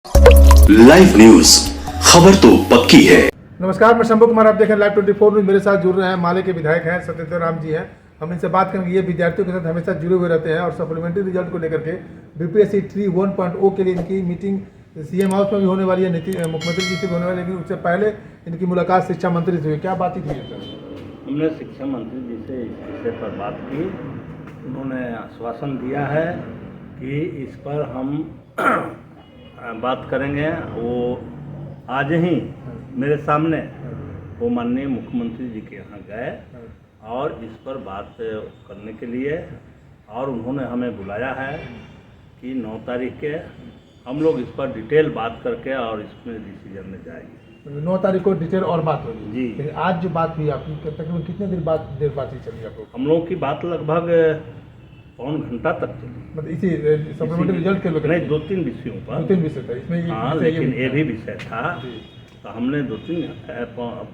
Live news, खबर तो पक्की है। नमस्कार, मैं शंभू कुमार, आप देख रहे हैं लाइव 24 न्यूज। मेरे साथ जुड़ रहे हैं माले के विधायक हैं सत्येंद्र राम जी हैं। हम इनसे बात करेंगे। ये विद्यार्थियों के साथ हमेशा जुड़े हुए रहते हैं और सप्लीमेंट्री रिजल्ट को लेकर के बीपीएससी 3.1.0 के लिए इनकी मीटिंग सीएम हाउस में भी होने वाली है, मुख्यमंत्री जी से भी होने वाली है, लेकिन उससे पहले इनकी मुलाकात शिक्षा मंत्री से हुई। क्या बातचीत हुई है सर? हमने शिक्षा मंत्री जी से इस विषय पर बात की। उन्होंने आश्वासन दिया है कि इस पर हम बात करेंगे। वो आज ही मेरे सामने वो माननीय मुख्यमंत्री जी के यहाँ गए और इस पर बात करने के लिए, और उन्होंने हमें बुलाया है कि 9 तारीख के हम लोग इस पर डिटेल बात करके और इसमें डिसीजन में जाएंगे। 9 तारीख को डिटेल और बात होगी जी। लेकिन आज जो बात हुई आपकी तकरीबन कितने देर बातचीत चली आप लोग? हम लोग की बात लगभग पौन घंटा तक चली। मतलब इसी सप्लीमेंट्री रिजल्ट के लोग नहीं, 2-3 विषयों पर। 2-3 विषय था इसमें। हाँ, लेकिन ये भी विषय था। जी। तो हमने 2-3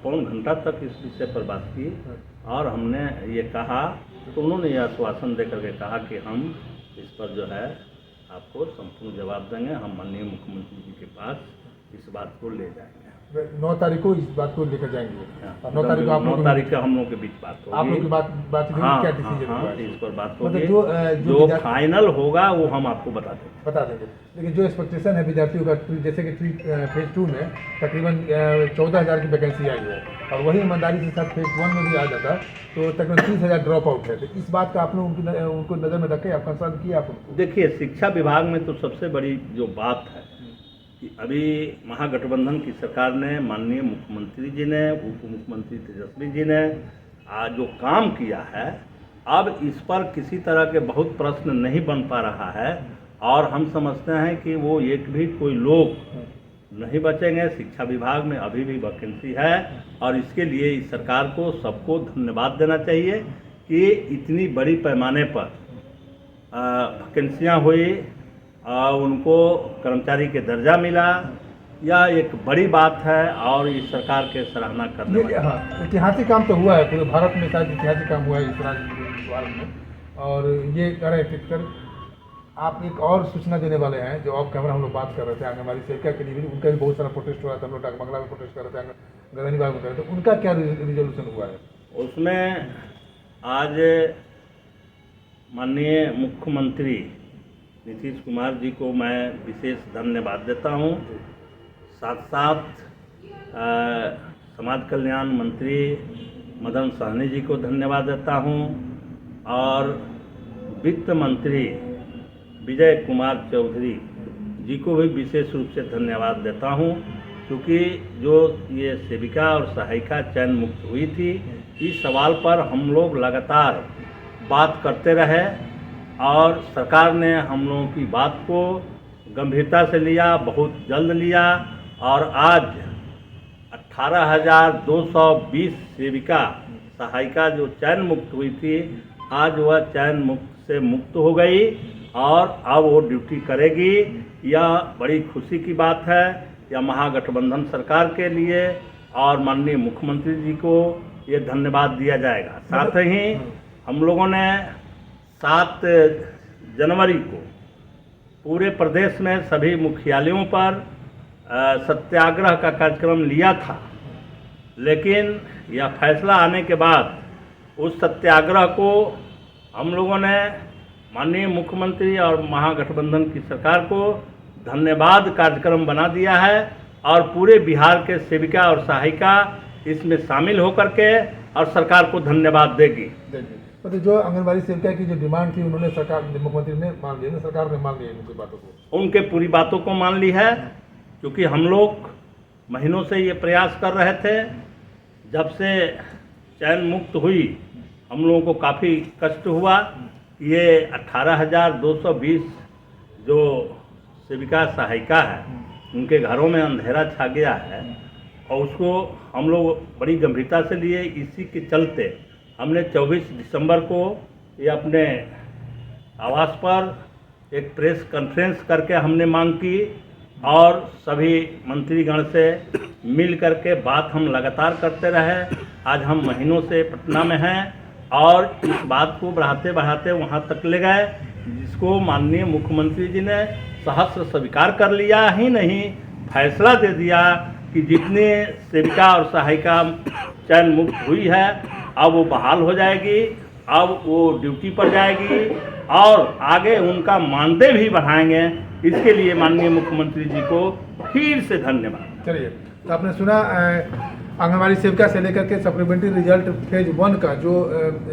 पौन घंटा तक इस विषय पर बात की और हमने ये कहा, तो उन्होंने ये आश्वासन दे करके कहा कि हम इस पर जो है आपको संपूर्ण जवाब देंगे। हम माननीय मुख्यमंत्री जी के पास इस बात को ले जाएंगे। 9 तारीख को इस बात को लेकर जाएंगे। हाँ, 9 तारीख को आप 9 तारीख का हम लोग के बीच बात होगी। आप लोग की बात हाँ, क्या हाँ, डिसीजन हाँ, हुआ? इस पर बात मतलब होगी। जो फाइनल होगा वो हम आपको बता देंगे। लेकिन जो एक्सपेक्टेशन है विद्यार्थियों का, जैसे कि फेज 2 में तकरीबन 14,000 की वैकेंसी आई है और वही ईमानदारी के साथ फेज 1 में भी आ जाता तो तकरीबन 30,000 ड्रॉप आउट है। तो इस बात का आपने उनको नज़र में रखे, आप कंसर्न किया आप उनको? देखिए, शिक्षा विभाग में तो सबसे बड़ी जो बात है कि अभी महागठबंधन की सरकार ने, माननीय मुख्यमंत्री जी ने, उप मुख्यमंत्री तेजस्वी जी ने आज जो काम किया है, अब इस पर किसी तरह के बहुत प्रश्न नहीं बन पा रहा है और हम समझते हैं कि वो एक भी कोई लोग नहीं बचेंगे। शिक्षा विभाग में अभी भी वैकेंसी है और इसके लिए इस सरकार को सबको धन्यवाद देना चाहिए कि इतनी बड़ी पैमाने पर वैकेंसियाँ हुई, उनको कर्मचारी के दर्जा मिला। यह एक बड़ी बात है और इस सरकार के सराहना करने वाली। हाँ, ऐतिहासिक काम तो हुआ है, पूरे भारत में शायद ऐतिहासिक काम हुआ है इस राज्य में। और ये कह रहे थे सर, आप एक और सूचना देने वाले हैं जो ऑफ कैमरा हम लोग बात कर रहे थे आंगनबाड़ी सेविका के लिए भी, उनका भी बहुत सारा प्रोटेस्ट हो रहा था। हम लोग डाकबंगला में प्रोटेस्ट कर रहे थे, गगनी बाग में कर रहे थे। उनका क्या रिजोल्यूशन हुआ है? उसमें आज माननीय मुख्यमंत्री नीतीश कुमार जी को मैं विशेष धन्यवाद देता हूँ। साथ साथ समाज कल्याण मंत्री मदन सहनी जी को धन्यवाद देता हूँ और वित्त मंत्री विजय कुमार चौधरी जी को भी विशेष रूप से धन्यवाद देता हूँ, क्योंकि जो ये सेविका और सहायिका चयन मुक्त हुई थी, इस सवाल पर हम लोग लगातार बात करते रहे और सरकार ने हम लोगों की बात को गंभीरता से लिया, बहुत जल्द लिया और आज 18,220 सेविका सहायिका जो चयन मुक्त हुई थी, आज वह चयन मुक्त से मुक्त हो गई और अब वो ड्यूटी करेगी। यह बड़ी खुशी की बात है। यह महागठबंधन सरकार के लिए और माननीय मुख्यमंत्री जी को ये धन्यवाद दिया जाएगा। साथ ही हम लोगों ने 7 जनवरी को पूरे प्रदेश में सभी मुख्यालयों पर सत्याग्रह का कार्यक्रम लिया था, लेकिन यह फैसला आने के बाद उस सत्याग्रह को हम लोगों ने माननीय मुख्यमंत्री और महागठबंधन की सरकार को धन्यवाद कार्यक्रम बना दिया है और पूरे बिहार के सेविका और सहायिका इसमें शामिल होकर के और सरकार को धन्यवाद देगी। तो जो आंगनबाड़ी सेविका की जो डिमांड थी, उन्होंने सरकार, मुख्यमंत्री ने मान लिया, सरकार ने मान लिया उनकी बातों को, उनके पूरी बातों को मान ली है, क्योंकि हम लोग महीनों से ये प्रयास कर रहे थे। जब से चयन मुक्त हुई हम लोगों को काफ़ी कष्ट हुआ। ये 18,220 जो सेविका सहायिका है, उनके घरों में अंधेरा छा गया है और उसको हम लोग बड़ी गंभीरता से लिए। इसी के चलते हमने 24 दिसंबर को ये अपने आवास पर एक प्रेस कॉन्फ्रेंस करके हमने मांग की और सभी मंत्रीगण से मिल करके बात हम लगातार करते रहे। आज हम महीनों से पटना में हैं और इस बात को बढ़ाते बढ़ाते वहाँ तक ले गए जिसको माननीय मुख्यमंत्री जी ने सहर्ष स्वीकार कर लिया ही नहीं, फैसला दे दिया कि जितने सेविका और सहायिका चयन मुक्त हुई है अब वो बहाल हो जाएगी, अब वो ड्यूटी पर जाएगी और आगे उनका मानदेय भी बढ़ाएंगे। इसके लिए माननीय मुख्यमंत्री जी को फिर से धन्यवाद। चलिए, तो आपने सुना आंगनबाड़ी सेविका से लेकर के सप्लीमेंट्री रिजल्ट फेज 1 का जो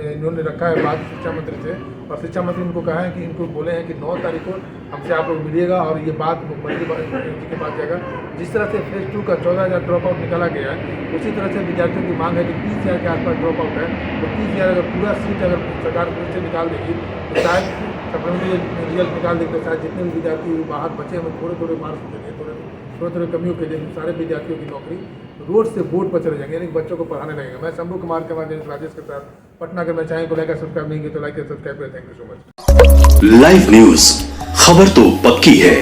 इन्होंने रखा है बात शिक्षा मंत्री से, और शिक्षा मंत्री उनको कहा है कि इनको बोले हैं कि 9 तारीख को हमसे आप लोग मिलिएगा और ये बात मुख्यमंत्री जी के पास जाएगा। जिस तरह से फेज 2 का 14,000 ड्रॉप आउट निकाला गया है, उसी तरह से विद्यार्थियों की मांग है कि 30,000 के आसपास ड्रॉप आउट है, तो 30,000 अगर पूरा सीट अगर सरकार फिर से निकाल देगी तो शायद सप्लीमेंट्री रिजल्ट निकाल देगी तो शायद जितने भी विद्यार्थी बाहर बचे हैं थोड़े मार्क्स के लिए थोड़े कमियों के लिए सारे विद्यार्थियों की नौकरी रोड से बोर्ड पर चले जाएंगे, यानी कि बच्चों को पढ़ाने लगेगा। मैं शंभू कुमार के बाद राजेश के साथ पटना। अगर मैं चाहें को लाइक सब्सक्राइब नहीं किया तो लाइक सब्सक्राइब करें। Thank you so much. Live news, खबर तो पक्की है।